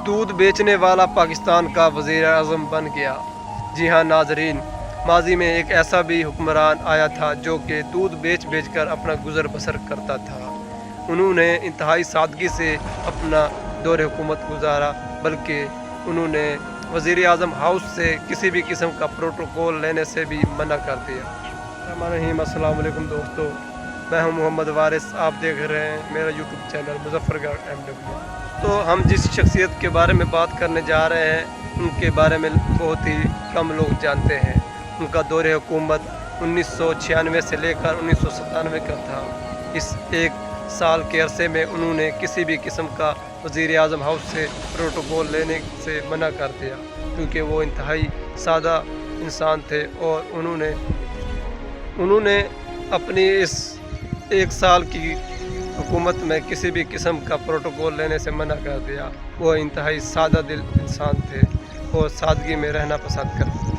दूध बेचने वाला पाकिस्तान का वज़ीर आज़म बन गया। जी हाँ नाजरीन, माजी में एक ऐसा भी हुक्मरान आया था जो कि दूध बेच कर अपना गुज़र बसर करता था। उन्होंने इंतहाई सादगी से अपना दौर हुकूमत गुजारा, बल्कि उन्होंने वज़ीर आज़म हाउस से किसी भी किस्म का प्रोटोकॉल लेने से भी मना कर दिया। अस्सलाम वालेकुम दोस्तों, मैं हूं मोहम्मद वारिस, आप देख रहे हैं मेरा यूट्यूब चैनल मुजफ्फरगढ़ MW। तो हम जिस शख्सियत के बारे में बात करने जा रहे हैं उनके बारे में बहुत ही कम लोग जानते हैं। उनका दौर हुकूमत 1996 से लेकर 1997 का था। इस एक साल के अरसे में उन्होंने किसी भी किस्म का वज़ीर आज़म हाउस से प्रोटोकॉल लेने से मना कर दिया, क्योंकि वो इंतहाई सादा इंसान थे और उन्होंने अपनी इस एक साल की हुकूमत में किसी भी किस्म का प्रोटोकॉल लेने से मना कर दिया। वो इंतहाई सादा दिल इंसान थे और सादगी में रहना पसंद करते थे।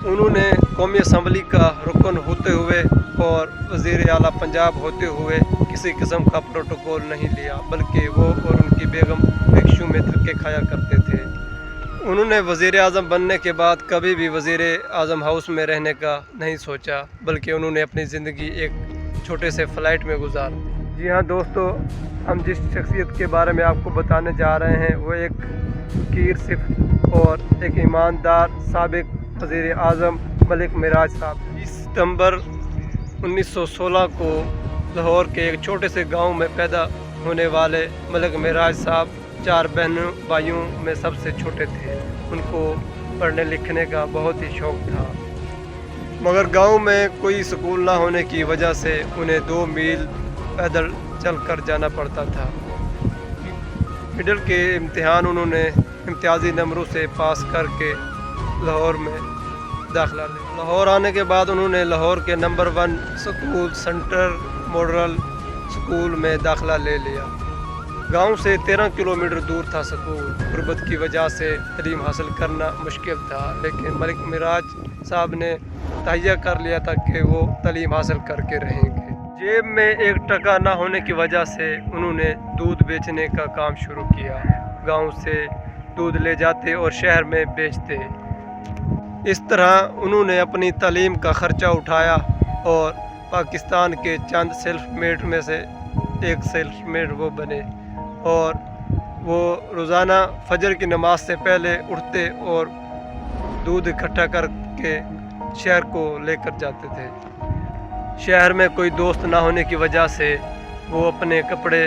उन्होंने कौमी असम्बली का रुकन होते हुए और वज़ीर आला पंजाब होते हुए किसी किस्म का प्रोटोकॉल नहीं लिया, बल्कि वो और उनकी बेगम भिक्षु में धक्के खाया करते थे। उन्होंने वज़ीर आज़म बनने के बाद कभी भी वज़ीर आज़म हाउस में रहने का नहीं सोचा, बल्कि उन्होंने अपनी ज़िंदगी एक छोटे से फ़्लाइट में गुजारा। जी हाँ दोस्तों, हम जिस शख्सियत के बारे में आपको बताने जा रहे हैं वो एक फ़कीर सिर्फ और एक ईमानदार साबिक वज़ीर आज़म मलिक मिराज साहब। 20 सितंबर 1916 को लाहौर के एक छोटे से गांव में पैदा होने वाले मलिक मिराज साहब 4 बहनों भाइयों में सबसे छोटे थे। उनको पढ़ने लिखने का बहुत ही शौक़ था, मगर गांव में कोई स्कूल ना होने की वजह से उन्हें 2 मील पैदल चल कर जाना पड़ता था। मिडल के इम्तिहान उन्होंने इम्तियाजी नंबरों से पास करके लाहौर में दाखिला लिया। लाहौर आने के बाद उन्होंने लाहौर के number 1 school central model school में दाखिला ले लिया। गांव से 13 किलोमीटर दूर था स्कूल। गुर्बत की वजह से तालीम हासिल करना मुश्किल था, लेकिन मलिक मिराज साहब ने तहैया कर लिया था कि वो तालीम हासिल करके रहेंगे। जेब में 1 टका ना होने की वजह से उन्होंने दूध बेचने का काम शुरू किया। गांव से दूध ले जाते और शहर में बेचते। इस तरह उन्होंने अपनी तालीम का ख़र्चा उठाया और पाकिस्तान के चंद सेल्फ मेड में से एक सेल्फ मेड वो बने, और वो रोज़ाना फजर की नमाज से पहले उठते और दूध इकट्ठा करके शहर को लेकर जाते थे। शहर में कोई दोस्त ना होने की वजह से वो अपने कपड़े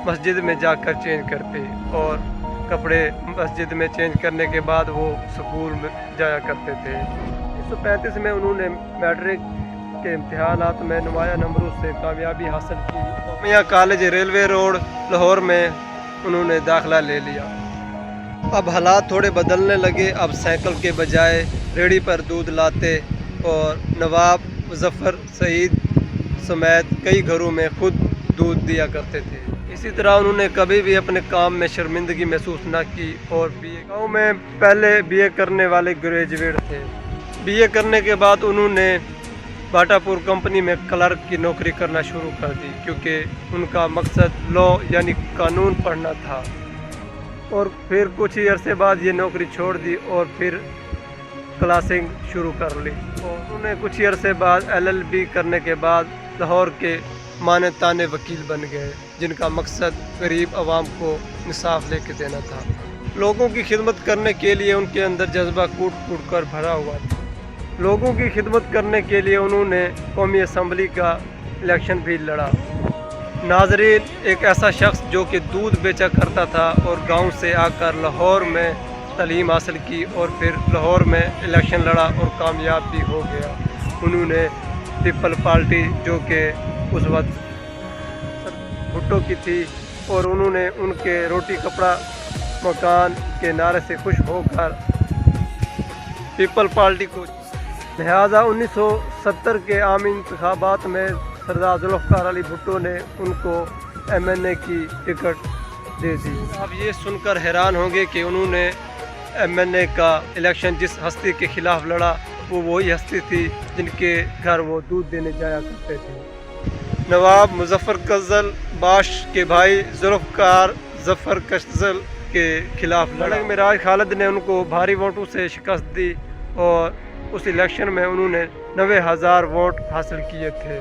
मस्जिद में जाकर चेंज करते और कपड़े मस्जिद में चेंज करने के बाद वो स्कूल में जाया करते थे। 1935 में उन्होंने मैट्रिक के इम्तिहानात में नुमाया नंबरों से कामयाबी हासिल की। मियाँ कॉलेज रेलवे रोड लाहौर में उन्होंने दाखिला ले लिया। अब हालात थोड़े बदलने लगे। अब साइकिल के बजाय रेहड़ी पर दूध लाते और नवाब मुजफ्फर सईद समेत कई घरों में खुद दूध दिया करते थे। इसी तरह उन्होंने कभी भी अपने काम में शर्मिंदगी महसूस न की और गाँव में पहले BA करने वाले ग्रेजुएट थे। BA करने के बाद उन्होंने बाटापुर कंपनी में क्लर्क की नौकरी करना शुरू कर दी, क्योंकि उनका मकसद लॉ यानी कानून पढ़ना था। और फिर कुछ ही अरसे बाद ये नौकरी छोड़ दी और फिर क्लासिंग शुरू कर ली। और उन्होंने कुछ ही अरसे बाद LLB करने के बाद लाहौर के माने ताने वकील बन गए, जिनका मकसद गरीब आवाम को इंसाफ लेके देना था। लोगों की खिदमत करने के लिए उनके अंदर जज्बा कूट कूट कर भरा हुआ था। लोगों की खिदमत करने के लिए उन्होंने कौमी असम्बली का इलेक्शन भी लड़ा। नाजरीन, एक ऐसा शख्स जो कि दूध बेचा करता था और गांव से आकर लाहौर में तालीम हासिल की और फिर लाहौर में इलेक्शन लड़ा और कामयाब भी हो गया। उन्होंने पीपल पार्टी जो कि उस वक्त भुट्टो की थी, और उन्होंने उनके रोटी कपड़ा मकान के नारे से खुश होकर पीपल पार्टी को लिहाजा 1970 के आम इंतखाबात में सरदार जुल्फ़िकार अली भुट्टो ने उनको MNA की टिकट दे दी। आप ये सुनकर हैरान होंगे कि उन्होंने MNA का इलेक्शन जिस हस्ती के ख़िलाफ़ लड़ा वो वही हस्ती थी जिनके घर वो दूध देने जाया करते थे। नवाब मुजफ्फर कज़ल बाश के भाई जुल्फ़िकार जफ़र कश्तल के खिलाफ लड़ा। मलिक मिराज खालिद ने उनको भारी वोटों से शिकस्त दी और उस इलेक्शन में उन्होंने 90,000 वोट हासिल किए थे।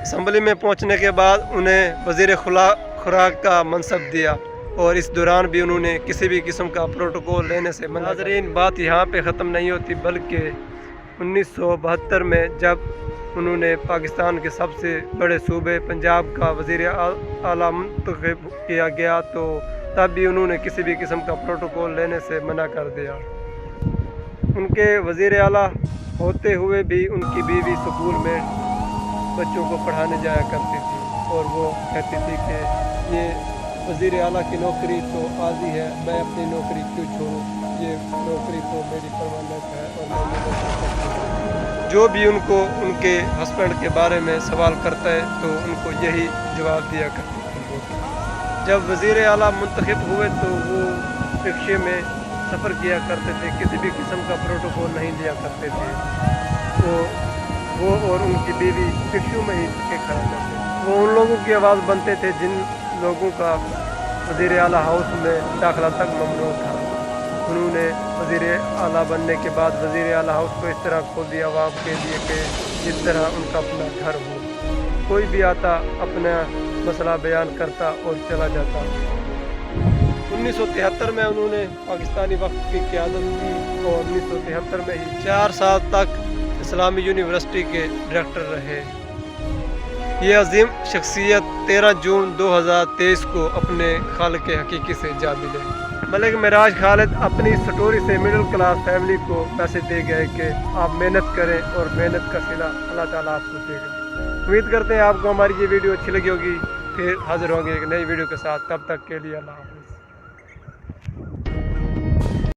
असम्बली में पहुंचने के बाद उन्हें वज़ीर खुराक का मनसब दिया और इस दौरान भी उन्होंने किसी भी किस्म का प्रोटोकॉल लेने से मना। नाज़रीन, बात यहाँ पे ख़त्म नहीं होती, बल्कि 1972 में जब उन्होंने पाकिस्तान के सबसे बड़े सूबे पंजाब का वज़ीर आला मुंतखब किया गया तो तब भी उन्होंने किसी भी किस्म का प्रोटोकॉल लेने से मना कर दिया। उनके वज़ीर आला होते हुए भी उनकी बीवी स्कूल में बच्चों को पढ़ाने जाया करती थी और वो कहती थी कि ये वज़ीर आला की नौकरी तो आज़ी है, मैं अपनी नौकरी क्यों छोड़ूं, ये नौकरी तो मेरी परमानेंट है और मैं नहीं कर सकती। जो भी उनको उनके हस्बैंड के बारे में सवाल करता है तो उनको यही जवाब दिया करती थी। जब वज़ीर आला मुंतखब हुए तो वो रिक्शे में सफ़र किया करते थे, किसी भी किस्म का प्रोटोकॉल नहीं लिया करते थे। तो वो और उनकी बीवी रिक्शों में ही के खड़ा करते थे। वो उन लोगों की आवाज़ बनते थे जिन लोगों का वज़ीर आला हाउस में दाखिला तक ममनू था। उन्होंने वज़ीर आला बनने के बाद वज़ीर आला हाउस को इस तरह खोल दिया अवाम के लिए कि जिस तरह उनका अपना घर हो। कोई भी आता अपना मसला बयान करता और चला जाता। 1973 में उन्होंने पाकिस्तानी वक्त की क़यादत की और 1973 में ही 4 साल तक इस्लामी यूनिवर्सिटी के डायरेक्टर रहे। ये अजीम शख्सियत 13 जून 2023 को अपने खालिक हकीकी से जा मिले। मलिक मिराज खालिद अपनी स्टोरी से मिडिल क्लास फैमिली को पैसे दे गए कि आप मेहनत करें और मेहनत का सिला अल्लाह ताला आपको देगा। उम्मीद करते हैं आपको हमारी ये वीडियो अच्छी लगी होगी। फिर हाजिर होंगे एक नई वीडियो के साथ, तब तक के लिए अल्लाह हाफ़िज़।